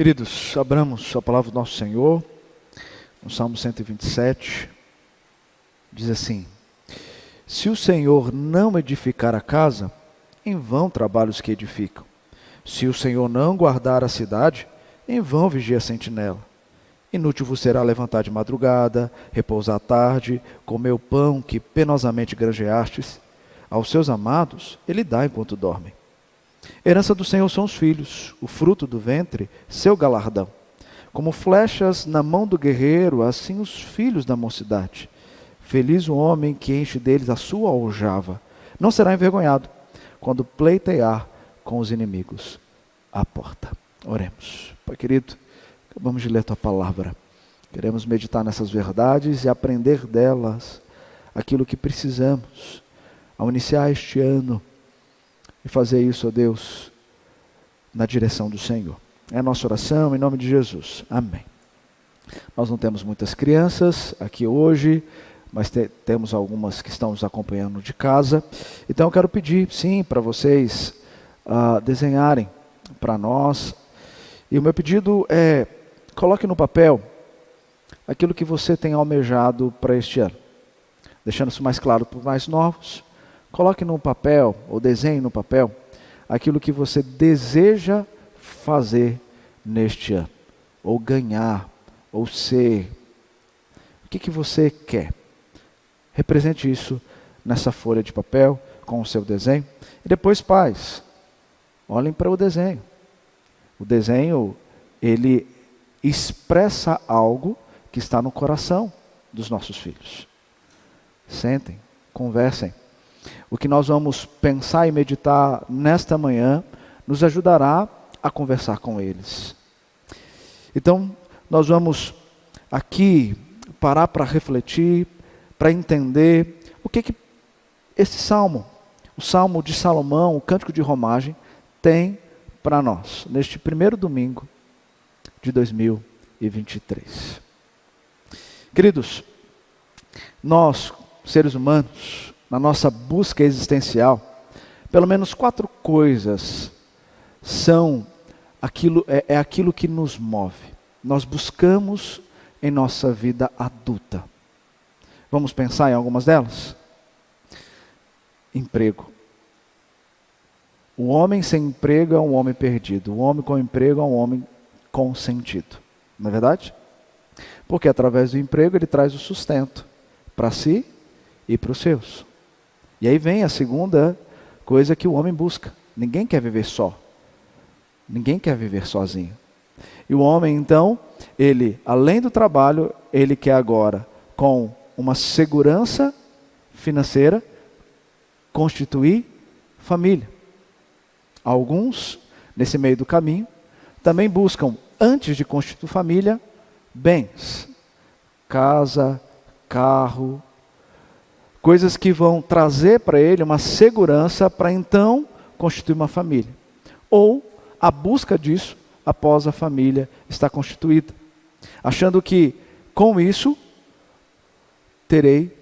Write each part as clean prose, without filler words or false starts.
Queridos, abramos a palavra do nosso Senhor, no Salmo 127, diz assim: se o Senhor não edificar a casa, em vão trabalham os que edificam. Se o Senhor não guardar a cidade, em vão vigia a sentinela. Inútil vos será levantar de madrugada, repousar à tarde, comer o pão que penosamente granjeastes. Aos seus amados ele dá enquanto dormem. Herança do Senhor são os filhos, o fruto do ventre, seu galardão. Como flechas na mão do guerreiro, assim os filhos da mocidade. Feliz o homem que enche deles a sua aljava. Não será envergonhado quando pleitear com os inimigos à porta. Oremos. Pai querido, acabamos de ler a tua palavra. Queremos meditar nessas verdades e aprender delas aquilo que precisamos ao iniciar este ano. E fazer isso, ó Deus, na direção do Senhor. É a nossa oração em nome de Jesus. Amém. Nós não temos muitas crianças aqui hoje, mas temos algumas que estão nos acompanhando de casa. Então eu quero pedir, sim, para vocês desenharem para nós. E o meu pedido é, coloque no papel aquilo que você tem almejado para este ano. Deixando isso mais claro para os mais novos. Coloque no papel, ou desenhe no papel, aquilo que você deseja fazer neste ano, ou ganhar, ou ser. O que você quer? Represente isso nessa folha de papel, com o seu desenho. E depois, pais, olhem para o desenho. O desenho, ele expressa algo que está no coração dos nossos filhos. Sentem, conversem. O que nós vamos pensar e meditar nesta manhã nos ajudará a conversar com eles. Então, nós vamos aqui parar para refletir, para entender o que esse salmo, o Salmo de Salomão, o Cântico de Romagem, tem para nós, neste primeiro domingo de 2023. Queridos, nós, seres humanos, na nossa busca existencial, pelo menos 4 coisas são aquilo que nos move. Nós buscamos em nossa vida adulta. Vamos pensar em algumas delas? Emprego. O homem sem emprego é um homem perdido. O homem com emprego é um homem com sentido. Não é verdade? Porque através do emprego ele traz o sustento para si e para os seus. E aí vem a segunda coisa que o homem busca. Ninguém quer viver só. Ninguém quer viver sozinho. E o homem, então, ele, além do trabalho, ele quer agora, com uma segurança financeira, constituir família. Alguns, nesse meio do caminho, também buscam, antes de constituir família, bens. Casa, carro, coisas que vão trazer para ele uma segurança para então constituir uma família. Ou a busca disso após a família estar constituída. Achando que com isso terei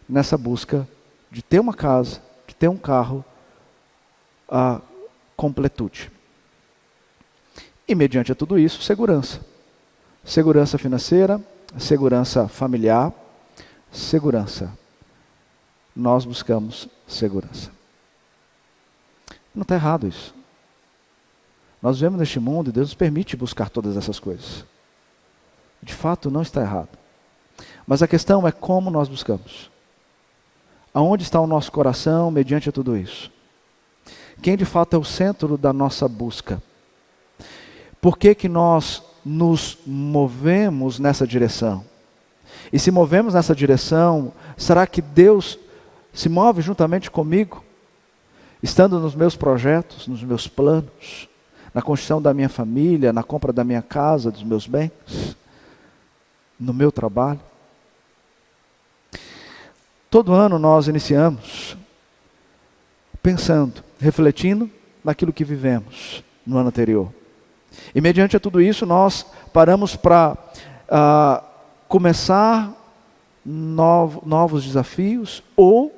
nessa busca de ter uma casa, de ter um carro, a completude. E mediante a tudo isso, segurança. Segurança financeira, segurança familiar, segurança. Nós buscamos segurança. Não está errado isso. Nós vivemos neste mundo e Deus nos permite buscar todas essas coisas. De fato, não está errado. Mas a questão é como nós buscamos. Aonde está o nosso coração mediante a tudo isso? Quem de fato é o centro da nossa busca? Por que nós nos movemos nessa direção? E se movemos nessa direção, será que Deus se move juntamente comigo, estando nos meus projetos, nos meus planos, na construção da minha família, na compra da minha casa, dos meus bens, no meu trabalho? Todo ano nós iniciamos pensando, refletindo naquilo que vivemos no ano anterior. E mediante a tudo isso nós paramos para começar novos desafios ou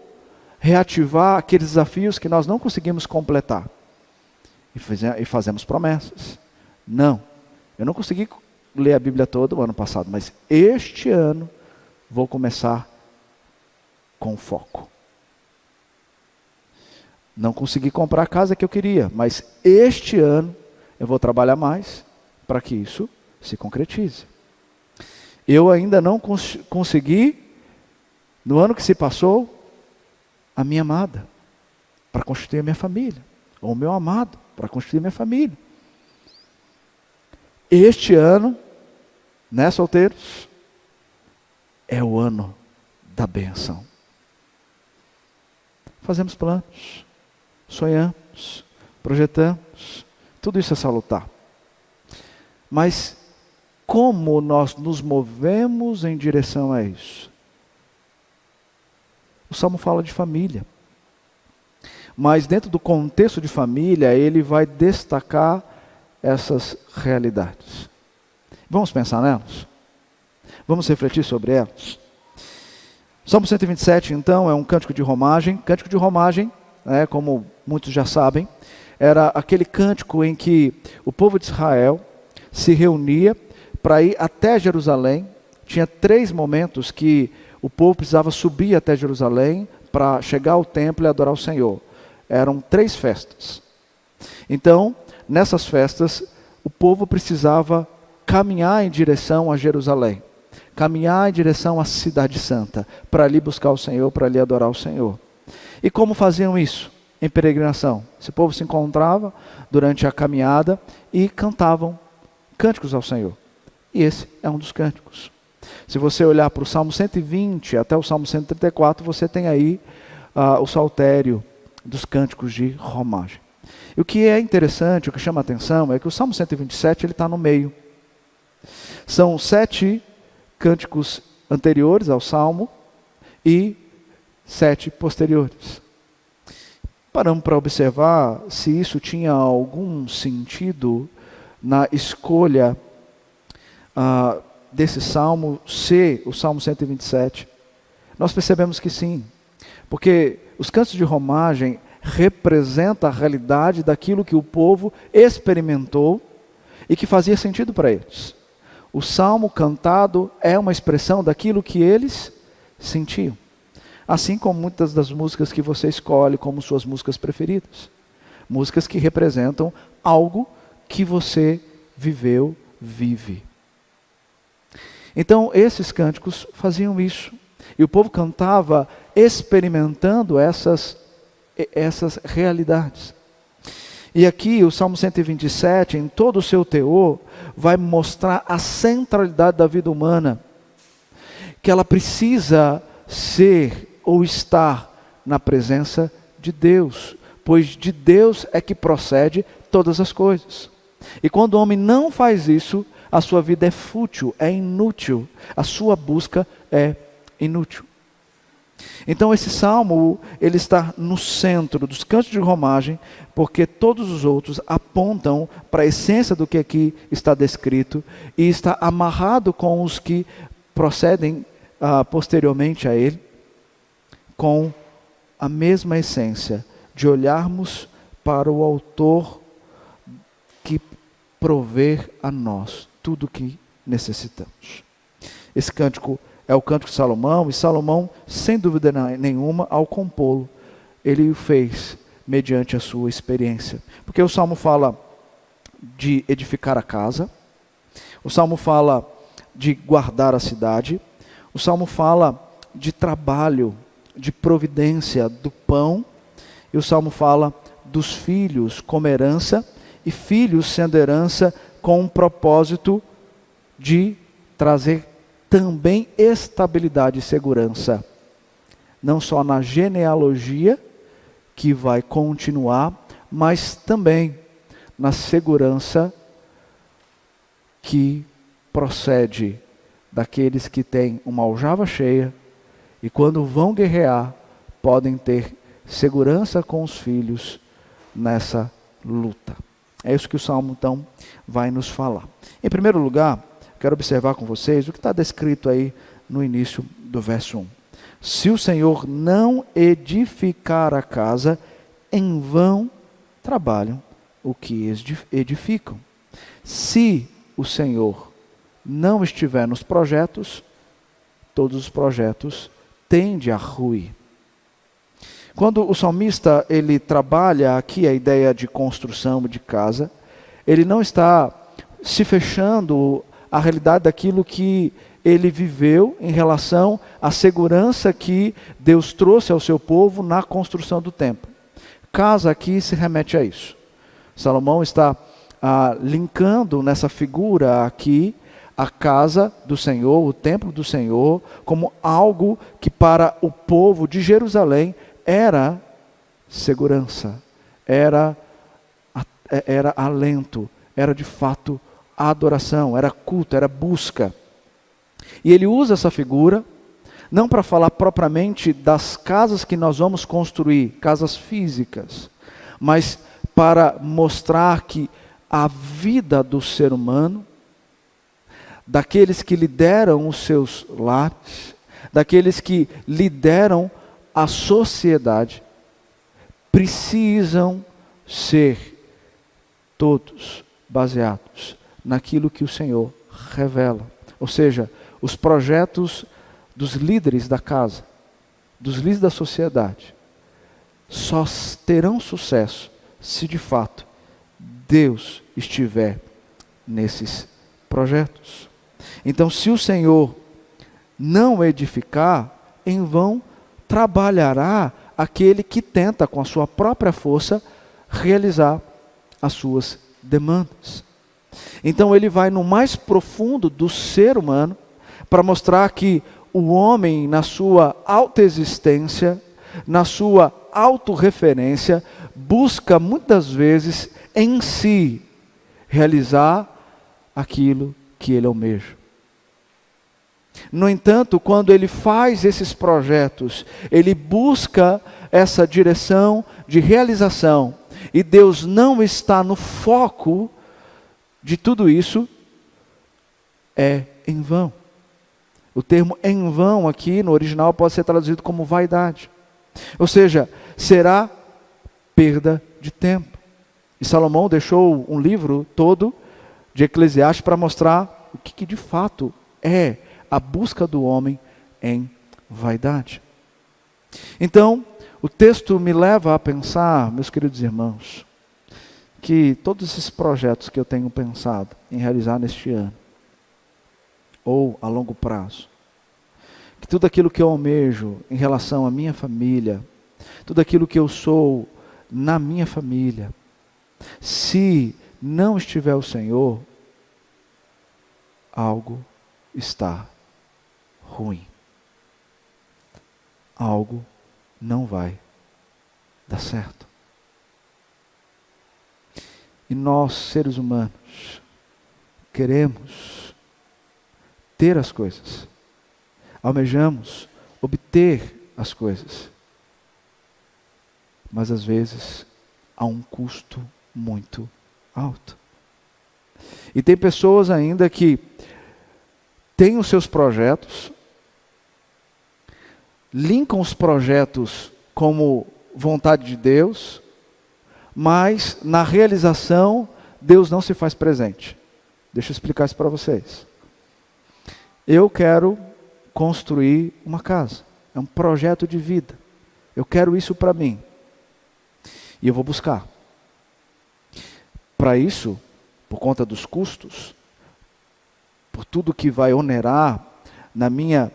reativar aqueles desafios que nós não conseguimos completar. E fazemos promessas. Não, eu não consegui ler a Bíblia toda o ano passado, mas este ano vou começar com foco. Não consegui comprar a casa que eu queria, mas este ano eu vou trabalhar mais para que isso se concretize. Eu ainda não consegui, no ano que se passou, a minha amada, para constituir a minha família, ou o meu amado, para constituir a minha família. Este ano, né, solteiros, é o ano da bênção. Fazemos planos, sonhamos, projetamos, tudo isso é salutar. Mas como nós nos movemos em direção a isso? O Salmo fala de família. Mas dentro do contexto de família, ele vai destacar essas realidades. Vamos pensar nelas? Vamos refletir sobre elas? Salmo 127, então, é um cântico de romagem. Cântico de romagem, como muitos já sabem, era aquele cântico em que o povo de Israel se reunia para ir até Jerusalém. Tinha 3 momentos que o povo precisava subir até Jerusalém para chegar ao templo e adorar o Senhor. Eram 3 festas. Então, nessas festas, o povo precisava caminhar em direção a Jerusalém, caminhar em direção à cidade santa, para ali buscar o Senhor, para ali adorar o Senhor. E como faziam isso? Em peregrinação. Esse povo se encontrava durante a caminhada e cantavam cânticos ao Senhor. E esse é um dos cânticos. Se você olhar para o Salmo 120 até o Salmo 134, você tem aí o saltério dos cânticos de romagem. E o que é interessante, o que chama a atenção, é que o Salmo 127 ele está no meio. São 7 cânticos anteriores ao Salmo e 7 posteriores. Paramos para observar se isso tinha algum sentido na escolha desse Salmo ser o Salmo 127. Nós percebemos que sim, porque os cantos de romagem representam a realidade daquilo que o povo experimentou e que fazia sentido para eles. O salmo cantado é uma expressão daquilo que eles sentiam. Assim como muitas das músicas que você escolhe como suas músicas preferidas. Músicas que representam algo que você viveu, vive. Então, esses cânticos faziam isso. E o povo cantava experimentando essas realidades. E aqui o Salmo 127, em todo o seu teor, vai mostrar a centralidade da vida humana, que ela precisa ser ou estar na presença de Deus, pois de Deus é que procede todas as coisas. E quando o homem não faz isso, a sua vida é fútil, é inútil, a sua busca é inútil. Então esse salmo, ele está no centro dos cantos de romagem, porque todos os outros apontam para a essência do que aqui está descrito, e está amarrado com os que procedem posteriormente a ele, com a mesma essência de olharmos para o autor que provê a nós tudo o que necessitamos. Esse cântico é o cântico de Salomão, e Salomão, sem dúvida nenhuma, ao compô-lo, ele o fez mediante a sua experiência. Porque o Salmo fala de edificar a casa, o Salmo fala de guardar a cidade, o Salmo fala de trabalho, de providência, do pão, e o Salmo fala dos filhos como herança, e filhos sendo herança com um propósito de trazer também estabilidade e segurança, não só na genealogia que vai continuar, mas também na segurança que procede daqueles que têm uma aljava cheia e quando vão guerrear, podem ter segurança com os filhos nessa luta. É isso que o Salmo então vai nos falar. Em primeiro lugar, quero observar com vocês o que está descrito aí no início do verso 1. Se o Senhor não edificar a casa, em vão trabalham o que edificam. Se o Senhor não estiver nos projetos, todos os projetos tendem a ruir. Quando o salmista ele trabalha aqui a ideia de construção de casa, ele não está se fechando à realidade daquilo que ele viveu em relação à segurança que Deus trouxe ao seu povo na construção do templo. Casa aqui se remete a isso. Salomão está linkando nessa figura aqui a casa do Senhor, o templo do Senhor, como algo que para o povo de Jerusalém era segurança, era alento, era de fato adoração, era culto, era busca. E ele usa essa figura, não para falar propriamente das casas que nós vamos construir, casas físicas, mas para mostrar que a vida do ser humano, daqueles que lideram os seus lares, daqueles que lideram a sociedade, precisam ser todos baseados naquilo que o Senhor revela. Ou seja, os projetos dos líderes da casa, dos líderes da sociedade, só terão sucesso se de fato Deus estiver nesses projetos. Então, se o Senhor não edificar, em vão trabalhará aquele que tenta com a sua própria força realizar as suas demandas. Então ele vai no mais profundo do ser humano para mostrar que o homem, na sua autoexistência, na sua autorreferência, busca muitas vezes em si realizar aquilo que ele almeja. No entanto, quando ele faz esses projetos, ele busca essa direção de realização, e Deus não está no foco de tudo isso, é em vão. O termo em vão aqui no original pode ser traduzido como vaidade. Ou seja, será perda de tempo. E Salomão deixou um livro todo de Eclesiastes para mostrar o que de fato é a busca do homem em vaidade. Então, o texto me leva a pensar, meus queridos irmãos, que todos esses projetos que eu tenho pensado em realizar neste ano, ou a longo prazo, que tudo aquilo que eu almejo em relação à minha família, tudo aquilo que eu sou na minha família, se não estiver o Senhor, algo está ruim. Algo não vai dar certo. E nós, seres humanos, queremos ter as coisas, almejamos obter as coisas, mas às vezes a um custo muito alto. E tem pessoas ainda que têm os seus projetos, linkam os projetos como vontade de Deus, mas na realização Deus não se faz presente. Deixa eu explicar isso para vocês. Eu quero construir uma casa, é um projeto de vida. Eu quero isso para mim. E eu vou buscar. Para isso, por conta dos custos, por tudo que vai onerar na minha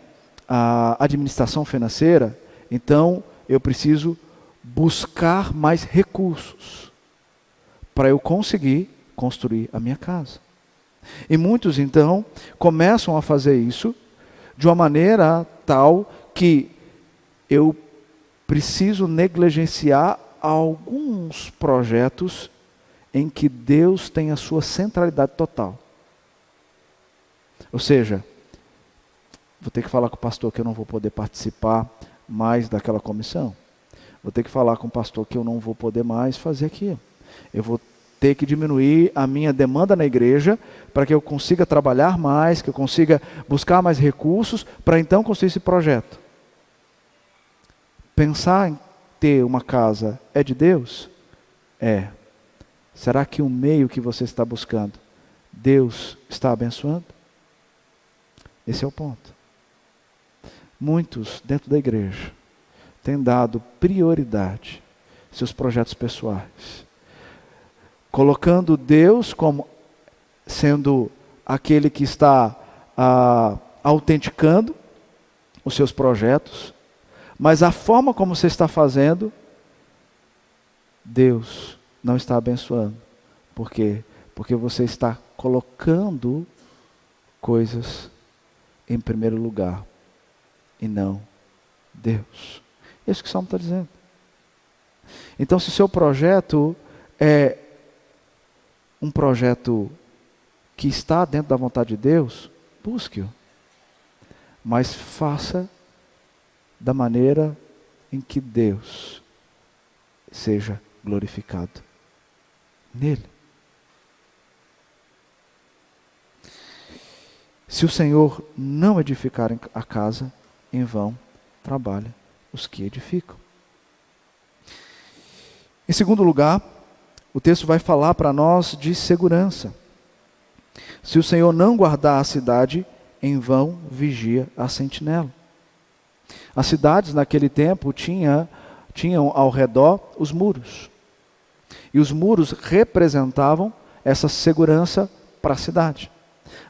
administração financeira, então eu preciso buscar mais recursos para eu conseguir construir a minha casa. E muitos então começam a fazer isso de uma maneira tal que eu preciso negligenciar alguns projetos em que Deus tem a sua centralidade total. Ou seja, vou ter que falar com o pastor que eu não vou poder participar mais daquela comissão. Vou ter que falar com o pastor que eu não vou poder mais fazer aquilo. Eu vou ter que diminuir a minha demanda na igreja para que eu consiga trabalhar mais, que eu consiga buscar mais recursos para então construir esse projeto. Pensar em ter uma casa é de Deus? É. Será que o meio que você está buscando Deus está abençoando? Esse é o ponto. Muitos dentro da igreja têm dado prioridade aos seus projetos pessoais, colocando Deus como sendo aquele que está autenticando os seus projetos, mas a forma como você está fazendo, Deus não está abençoando. Por quê? Porque você está colocando coisas em primeiro lugar e não Deus. É isso que o Salmo está dizendo. Então, se o seu projeto é um projeto que está dentro da vontade de Deus, busque-o. Mas faça da maneira em que Deus seja glorificado nele. Se o Senhor não edificar a casa, em vão trabalha os que edificam. Em segundo lugar, o texto vai falar para nós de segurança. Se o Senhor não guardar a cidade, em vão vigia a sentinela. As cidades naquele tempo tinham ao redor os muros. E os muros representavam essa segurança para a cidade.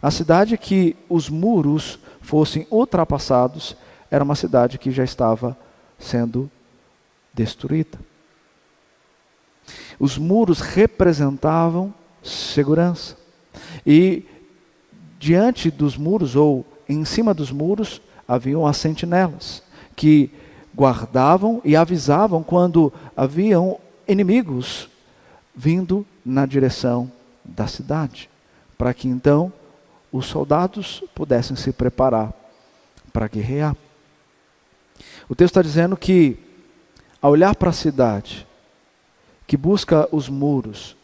A cidade que os muros fossem ultrapassados era uma cidade que já estava sendo destruída. Os muros representavam segurança. E diante dos muros, ou em cima dos muros, haviam as sentinelas, que guardavam e avisavam quando haviam inimigos vindo na direção da cidade, para que então os soldados pudessem se preparar para guerrear. O texto está dizendo que, ao olhar para a cidade, que busca os muros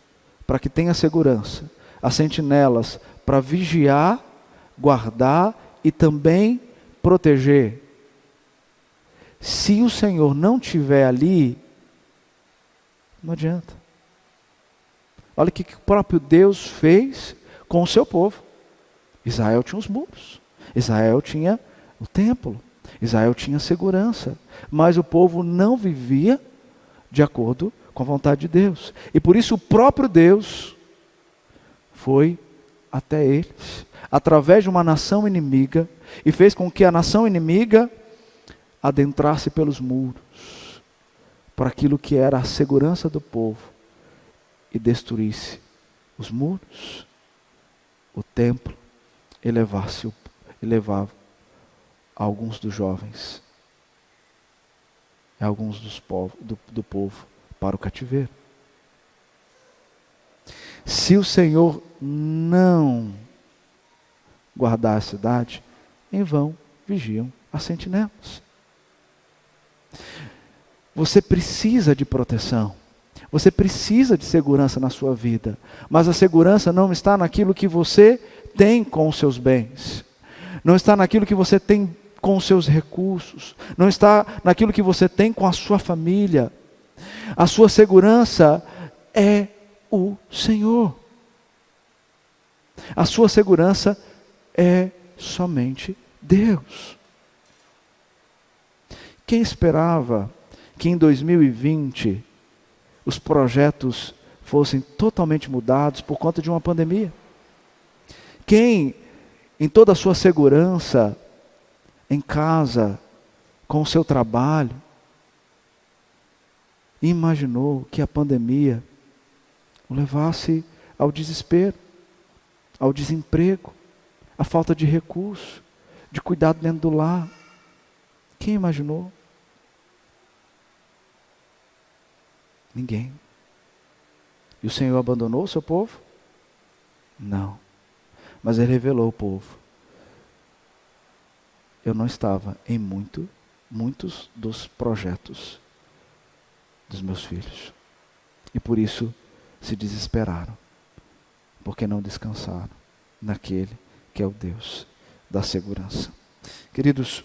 para que tenha segurança, as sentinelas para vigiar, guardar e também proteger. Se o Senhor não estiver ali, não adianta. Olha o que o próprio Deus fez com o seu povo. Israel tinha os muros, Israel tinha o templo, Israel tinha segurança, mas o povo não vivia de acordo com a vontade de Deus. E por isso o próprio Deus foi até eles, através de uma nação inimiga, e fez com que a nação inimiga adentrasse pelos muros, para aquilo que era a segurança do povo, e destruísse os muros, o templo, e levava alguns dos jovens, alguns do povo para o cativeiro. Se o Senhor não guardar a cidade, em vão vigiam as sentinelas. Você precisa de proteção, você precisa de segurança na sua vida, mas a segurança não está naquilo que você tem com os seus bens, não está naquilo que você tem com os seus recursos, não está naquilo que você tem com a sua família. A sua segurança é o Senhor. A sua segurança é somente Deus. Quem esperava que em 2020 os projetos fossem totalmente mudados por conta de uma pandemia? Quem, em toda a sua segurança, em casa, com o seu trabalho, imaginou que a pandemia o levasse ao desespero, ao desemprego, à falta de recurso, de cuidado dentro do lar? Quem imaginou? Ninguém. E o Senhor abandonou o seu povo? Não. Mas Ele revelou ao povo: eu não estava em muitos dos projetos dos meus filhos. E por isso se desesperaram, porque não descansaram naquele que é o Deus da segurança. Queridos,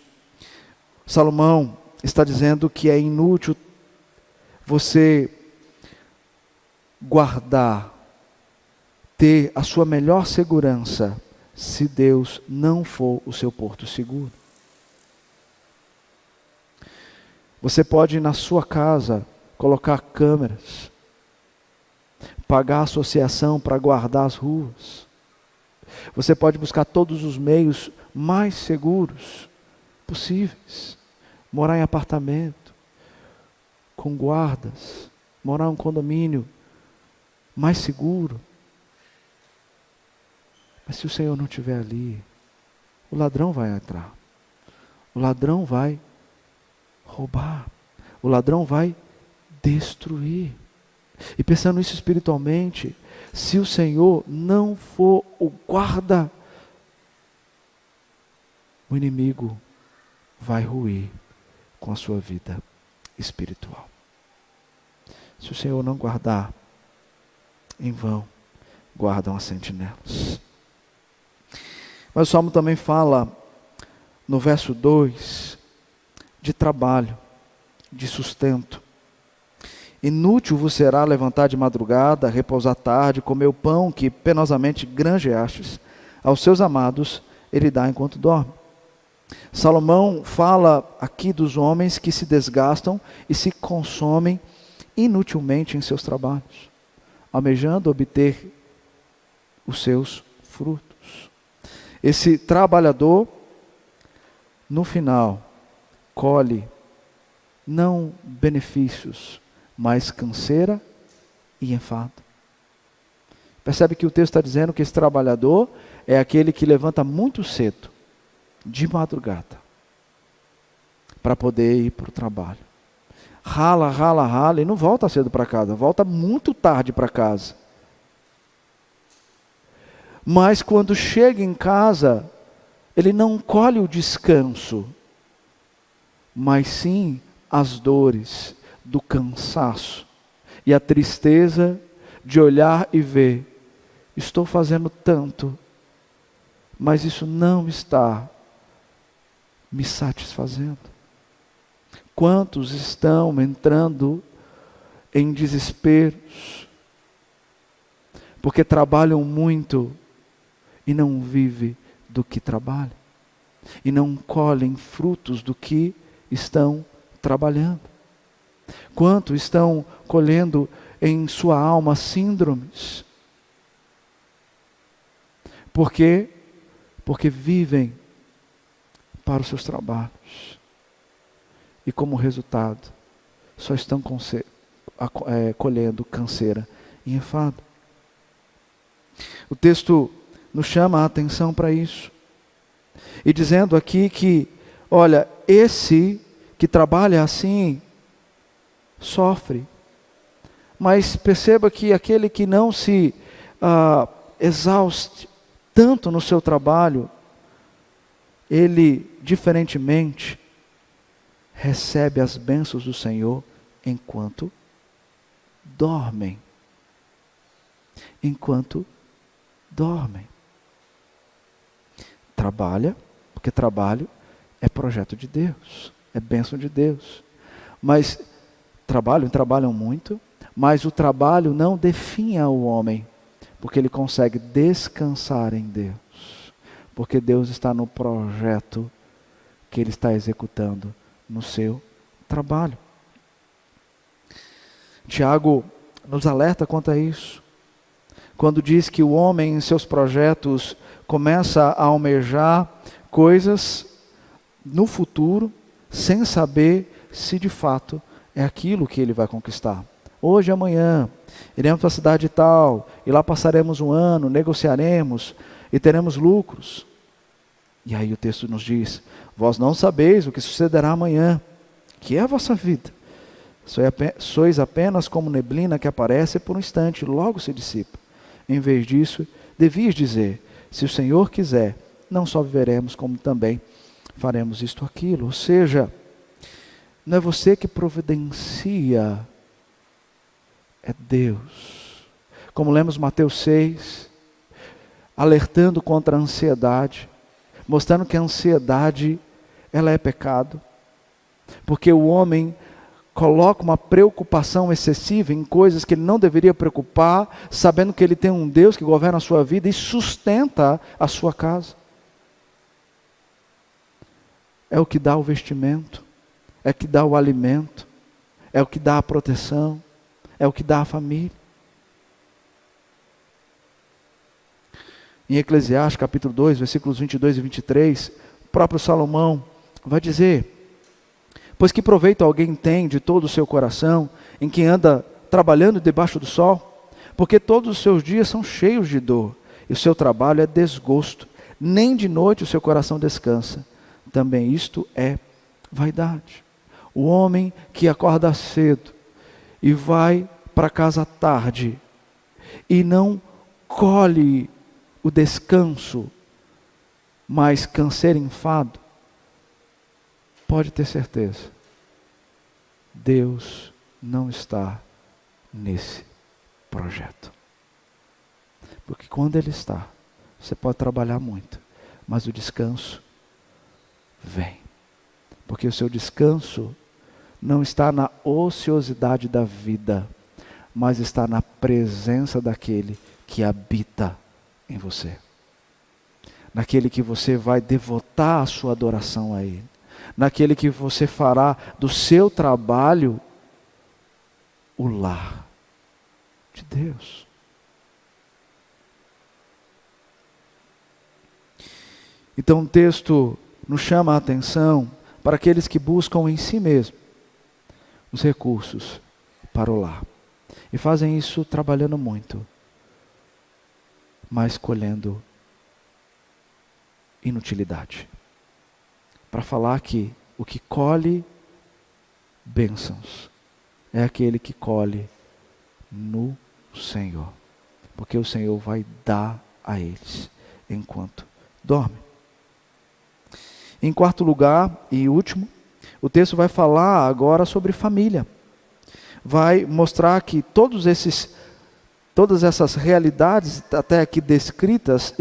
Salomão está dizendo que é inútil você guardar ter a sua melhor segurança se Deus não for o seu porto seguro. Você pode, na sua casa, colocar câmeras, pagar a associação para guardar as ruas. Você pode buscar todos os meios mais seguros possíveis. Morar em apartamento, com guardas, morar em um condomínio mais seguro. Mas se o Senhor não estiver ali, o ladrão vai entrar. O ladrão vai roubar. O ladrão vai destruir. E pensando nisso espiritualmente, se o Senhor não for o guarda, o inimigo vai ruir com a sua vida espiritual. Se o Senhor não guardar, em vão guardam as sentinelas. Mas o Salmo também fala, no verso 2, de trabalho, de sustento. Inútil vos será levantar de madrugada, repousar tarde, comer o pão que penosamente granjeastes. Aos seus amados ele dá enquanto dorme. Salomão fala aqui dos homens que se desgastam e se consomem inutilmente em seus trabalhos, almejando obter os seus frutos. Esse trabalhador, no final, colhe não benefícios, mas canseira e enfado. Percebe que o texto está dizendo que esse trabalhador é aquele que levanta muito cedo, de madrugada, para poder ir para o trabalho. Rala, rala, rala e não volta cedo para casa, volta muito tarde para casa. Mas quando chega em casa, ele não colhe o descanso, mas sim as dores do cansaço e a tristeza de olhar e ver, estou fazendo tanto, mas isso não está me satisfazendo. Quantos estão entrando em desesperos, porque trabalham muito e não vivem do que trabalham, e não colhem frutos do que estão trabalhando. Quantos estão colhendo em sua alma síndromes? Por quê? Porque vivem para os seus trabalhos. E como resultado, só estão colhendo canseira e enfado. O texto nos chama a atenção para isso. E dizendo aqui que, olha, esse que trabalha assim, sofre. Mas perceba que aquele que não se exauste tanto no seu trabalho, ele, diferentemente, recebe as bênçãos do Senhor enquanto dormem. Enquanto dormem. Trabalha, porque trabalho é projeto de Deus, é bênção de Deus. Mas trabalham muito, mas o trabalho não definha o homem, porque ele consegue descansar em Deus, porque Deus está no projeto que ele está executando no seu trabalho. Tiago nos alerta quanto a isso, quando diz que o homem em seus projetos começa a almejar coisas no futuro, sem saber se de fato é aquilo que ele vai conquistar. Hoje, amanhã, iremos para a cidade tal, e lá passaremos um ano, negociaremos e teremos lucros. E aí o texto nos diz, vós não sabeis o que sucederá amanhã, que é a vossa vida. Sois apenas como neblina que aparece por um instante, logo se dissipa. Em vez disso, devias dizer, se o Senhor quiser, não só viveremos, como também faremos isto ou aquilo. Ou seja, não é você que providencia, é Deus. Como lemos Mateus 6, alertando contra a ansiedade, mostrando que a ansiedade, ela é pecado. Porque o homem, coloca uma preocupação excessiva em coisas que ele não deveria preocupar, sabendo que ele tem um Deus que governa a sua vida e sustenta a sua casa. É o que dá o vestimento, é o que dá o alimento, é o que dá a proteção, é o que dá a família. Em Eclesiastes capítulo 2, versículos 22 e 23, o próprio Salomão vai dizer: pois que proveito alguém tem de todo o seu coração, em quem anda trabalhando debaixo do sol? Porque todos os seus dias são cheios de dor, e o seu trabalho é desgosto, nem de noite o seu coração descansa. Também isto é vaidade. O homem que acorda cedo e vai para casa tarde, e não colhe o descanso, mas canseiro e enfado, pode ter certeza, Deus não está nesse projeto. Porque quando Ele está, você pode trabalhar muito, mas o descanso vem. Porque o seu descanso não está na ociosidade da vida, mas está na presença daquele que habita em você. Naquele que você vai devotar a sua adoração a Ele. Naquele que você fará do seu trabalho o lar de Deus. Então o texto nos chama a atenção para aqueles que buscam em si mesmo os recursos para o lar. E fazem isso trabalhando muito, mas colhendo inutilidade. Para falar que o que colhe bênçãos é aquele que colhe no Senhor. Porque o Senhor vai dar a eles enquanto dorme. Em quarto lugar e último, o texto vai falar agora sobre família. Vai mostrar que todas essas realidades até aqui descritas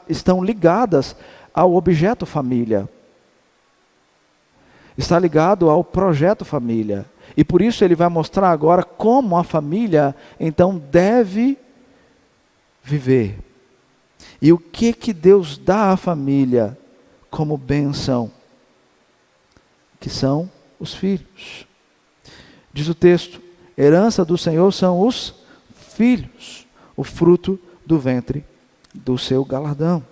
estão ligadas ao objeto família. Está ligado ao projeto família. E por isso ele vai mostrar agora como a família então deve viver. E o que Deus dá à família como bênção? Que são os filhos. Diz o texto: herança do Senhor são os filhos, o fruto do ventre do seu galardão.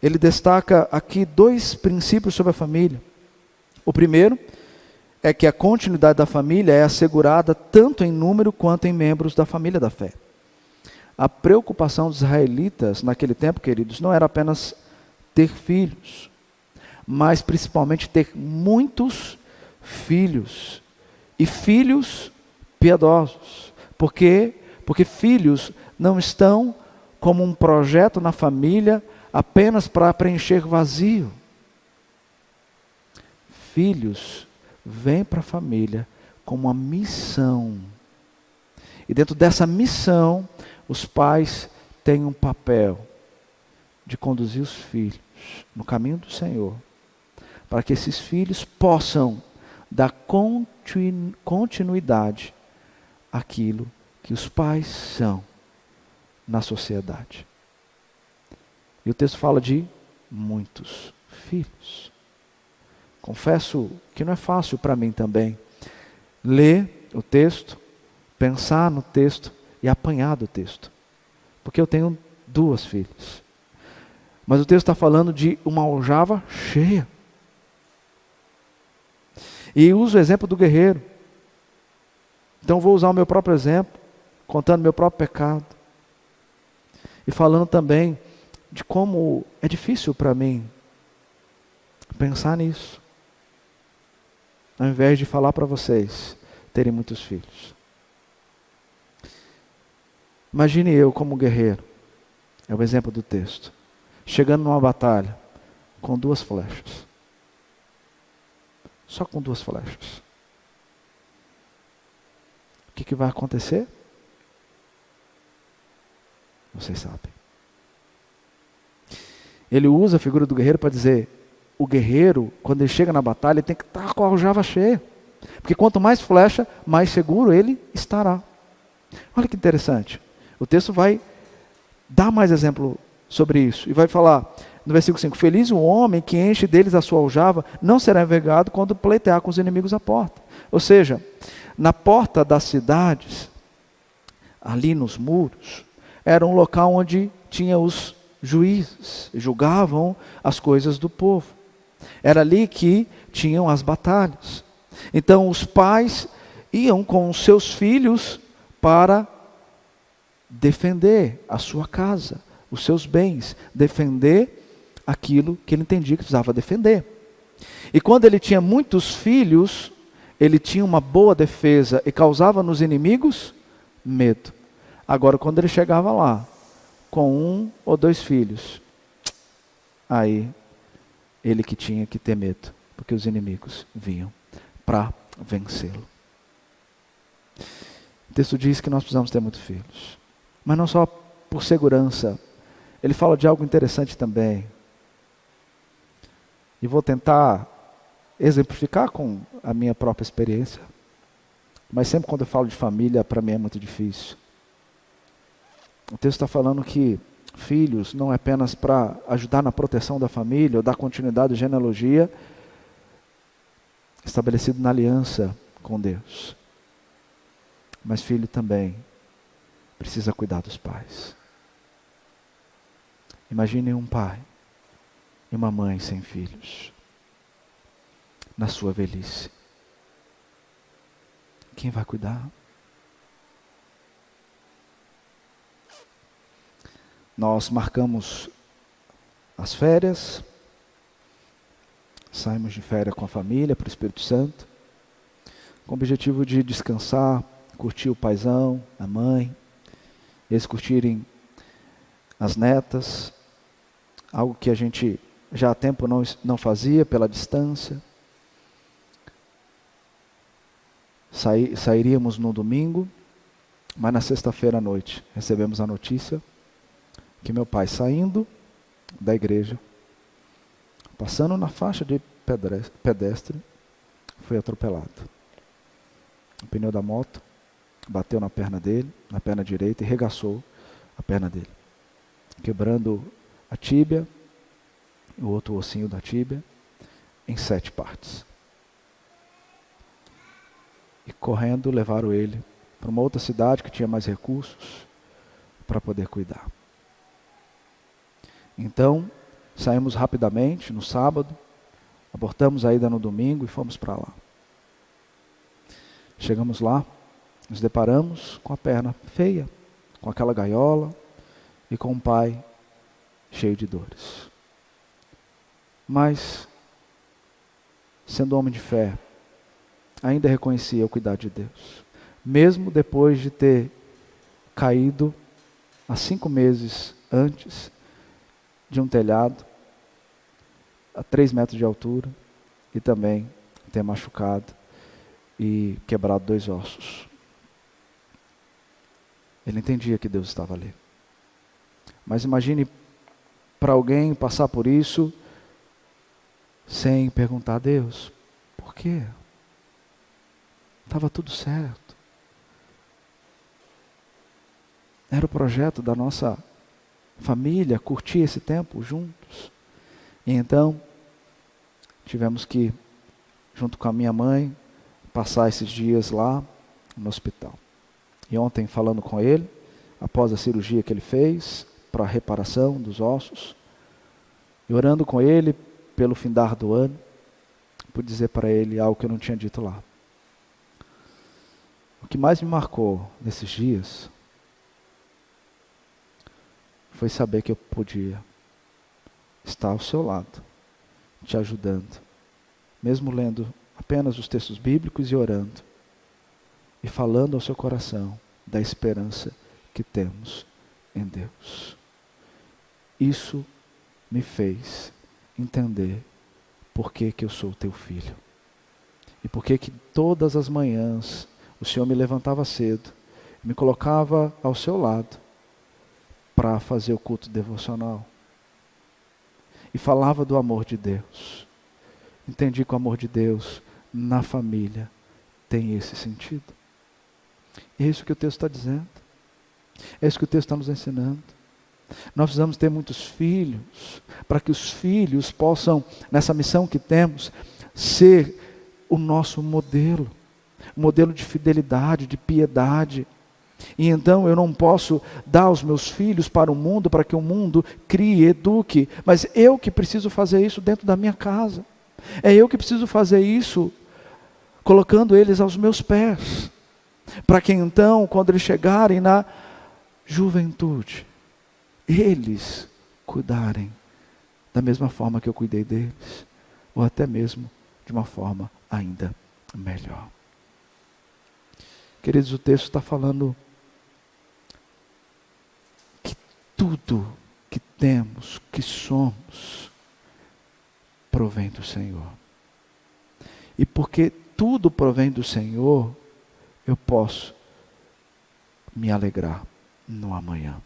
Ele destaca aqui dois princípios sobre a família. O primeiro é que a continuidade da família é assegurada tanto em número quanto em membros da família da fé. A preocupação dos israelitas naquele tempo, queridos, não era apenas ter filhos, mas principalmente ter muitos filhos, e filhos piedosos. Por quê? Porque filhos não estão como um projeto na família apenas para preencher vazio. Filhos vêm para a família como uma missão. E dentro dessa missão, os pais têm um papel de conduzir os filhos no caminho do Senhor, para que esses filhos possam dar continuidade àquilo que os pais são na sociedade. E o texto fala de muitos filhos. Confesso que não é fácil para mim também ler o texto, pensar no texto e apanhar do texto. Porque eu tenho 2 filhas. Mas o texto está falando de uma aljava cheia. E uso o exemplo do guerreiro. Então vou usar o meu próprio exemplo, contando meu próprio pecado. E falando também de como é difícil para mim pensar nisso. Ao invés de falar para vocês terem muitos filhos. Imagine eu como guerreiro, é o exemplo do texto, chegando numa batalha com 2 flechas. Só com 2 flechas. O que vai acontecer? Vocês sabem. Ele usa a figura do guerreiro para dizer, o guerreiro, quando ele chega na batalha, ele tem que estar com a aljava cheia. Porque quanto mais flecha, mais seguro ele estará. Olha que interessante. O texto vai dar mais exemplo sobre isso. E vai falar no versículo 5: Feliz o homem que enche deles a sua aljava, não será envergonhado quando pleitear com os inimigos à porta. Ou seja, na porta das cidades, ali nos muros, era um local onde tinha os juízes, julgavam as coisas do povo. Era ali que tinham as batalhas. Então os pais iam com os seus filhos para defender a sua casa, os seus bens, defender aquilo que ele entendia que precisava defender. E quando ele tinha muitos filhos, ele tinha uma boa defesa e causava nos inimigos medo. Agora, quando ele chegava lá, com 1 ou 2 filhos, aí ele que tinha que ter medo, porque os inimigos vinham para vencê-lo. O texto diz que nós precisamos ter muitos filhos, mas não só por segurança. Ele fala de algo interessante também, e vou tentar exemplificar com a minha própria experiência, mas sempre quando eu falo de família, para mim é muito difícil. O texto está falando que filhos não é apenas para ajudar na proteção da família, ou dar continuidade à genealogia, estabelecido na aliança com Deus. Mas filho também precisa cuidar dos pais. Imagine um pai e uma mãe sem filhos, na sua velhice. Quem vai cuidar? Nós marcamos as férias, saímos de férias com a família para o Espírito Santo, com o objetivo de descansar, curtir o paizão, a mãe, eles curtirem as netas, algo que a gente já há tempo não fazia pela distância. Sairíamos no domingo, mas na sexta-feira à noite recebemos a notícia que meu pai, saindo da igreja, passando na faixa de pedestre, foi atropelado. O pneu da moto bateu na perna dele, na perna direita, e regaçou a perna dele, quebrando a tíbia, o outro ossinho da tíbia, em 7 partes. E correndo levaram ele para uma outra cidade que tinha mais recursos para poder cuidar. Então, saímos rapidamente no sábado, abortamos a ida no domingo e fomos para lá. Chegamos lá, nos deparamos com a perna feia, com aquela gaiola e com um pai cheio de dores. Mas, sendo homem de fé, ainda reconhecia o cuidado de Deus. Mesmo depois de ter caído há 5 meses antes de um telhado, a 3 metros de altura, e também ter machucado e quebrado 2 ossos. Ele entendia que Deus estava ali. Mas imagine para alguém passar por isso sem perguntar a Deus, por quê? Estava tudo certo. Era o projeto da nossa família, curtir esse tempo juntos. E então, tivemos que, junto com a minha mãe, passar esses dias lá no hospital. E ontem, falando com ele, após a cirurgia que ele fez, para a reparação dos ossos, e orando com ele pelo findar do ano, pude dizer para ele algo que eu não tinha dito lá. O que mais me marcou nesses dias foi saber que eu podia estar ao seu lado, te ajudando, mesmo lendo apenas os textos bíblicos e orando, e falando ao seu coração da esperança que temos em Deus. Isso me fez entender por que eu sou teu filho. E por que todas as manhãs o Senhor me levantava cedo, me colocava ao seu lado para fazer o culto devocional. E falava do amor de Deus. Entendi que o amor de Deus na família tem esse sentido. É isso que o texto está dizendo. É isso que o texto está nos ensinando. Nós precisamos ter muitos filhos, para que os filhos possam, nessa missão que temos, ser o nosso modelo de fidelidade, de piedade. E então eu não posso dar os meus filhos para o mundo, para que o mundo crie, eduque, mas eu que preciso fazer isso dentro da minha casa. É eu que preciso fazer isso, colocando eles aos meus pés, para que então, quando eles chegarem na juventude, eles cuidarem da mesma forma que eu cuidei deles, ou até mesmo de uma forma ainda melhor. Queridos, o texto está falando que tudo que temos, que somos, provém do Senhor. E porque tudo provém do Senhor, eu posso me alegrar no amanhã.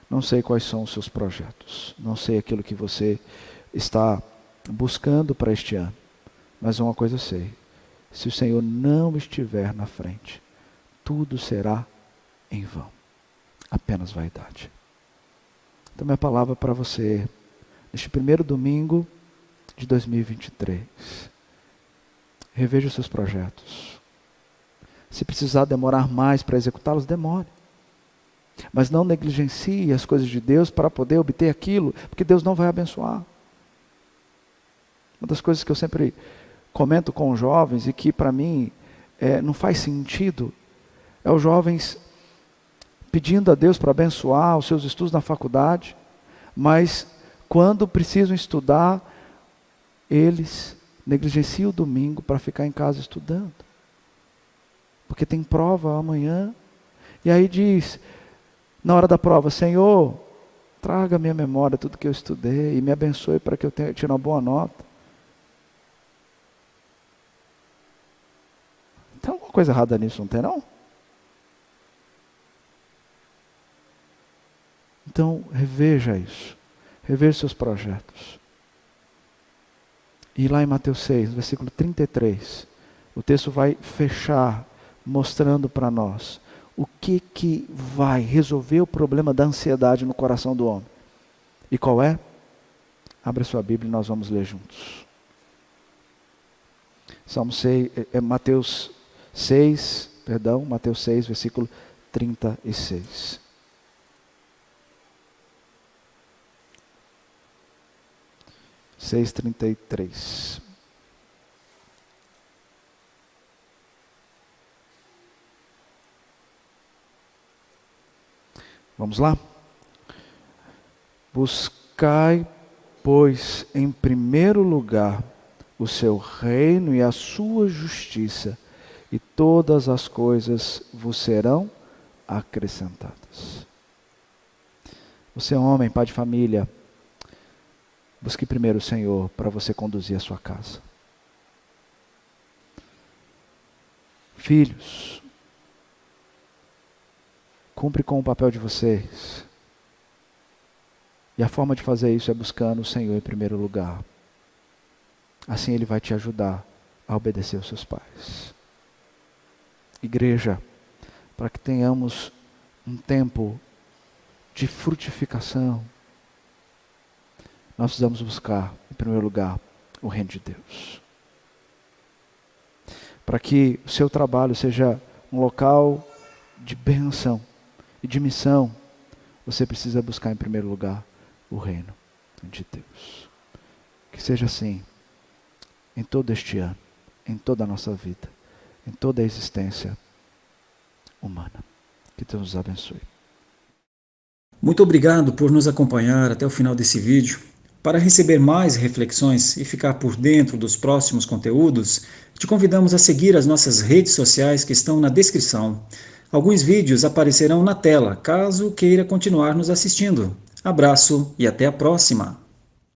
Não sei quais são os seus projetos, não sei aquilo que você está buscando para este ano, mas uma coisa eu sei: se o Senhor não estiver na frente, tudo será em vão, apenas vaidade. Então minha palavra para você, neste primeiro domingo de 2023, reveja os seus projetos. Se precisar demorar mais para executá-los, demore. Mas não negligencie as coisas de Deus para poder obter aquilo, porque Deus não vai abençoar. Uma das coisas que eu sempre comento com os jovens e que para mim não faz sentido, é os jovens pedindo a Deus para abençoar os seus estudos na faculdade, mas quando precisam estudar, eles negligenciam o domingo para ficar em casa estudando. Porque tem prova amanhã, e aí diz, na hora da prova: Senhor, traga à minha memória tudo que eu estudei e me abençoe para que eu tire uma boa nota. Tem alguma coisa errada nisso, não tem não? Então, reveja isso. Reveja seus projetos. E lá em Mateus 6, versículo 33, o texto vai fechar mostrando para nós o que vai resolver o problema da ansiedade no coração do homem. E qual é? Abra sua Bíblia e nós vamos ler juntos. Mateus 6, versículo 36. Seis 33. Vamos lá? Buscai, pois, em primeiro lugar o seu reino e a sua justiça, e todas as coisas vos serão acrescentadas. Você é homem, pai de família, busque primeiro o Senhor para você conduzir a sua casa. Filhos, cumpre com o papel de vocês. E a forma de fazer isso é buscando o Senhor em primeiro lugar. Assim Ele vai te ajudar a obedecer aos seus pais. Igreja, para que tenhamos um tempo de frutificação, nós precisamos buscar, em primeiro lugar, o reino de Deus. Para que o seu trabalho seja um local de bênção e de missão, você precisa buscar em primeiro lugar o reino de Deus. Que seja assim em todo este ano, em toda a nossa vida, em toda a existência humana. Que Deus nos abençoe. Muito obrigado por nos acompanhar até o final desse vídeo. Para receber mais reflexões e ficar por dentro dos próximos conteúdos, te convidamos a seguir as nossas redes sociais que estão na descrição. Alguns vídeos aparecerão na tela, caso queira continuar nos assistindo. Abraço e até a próxima!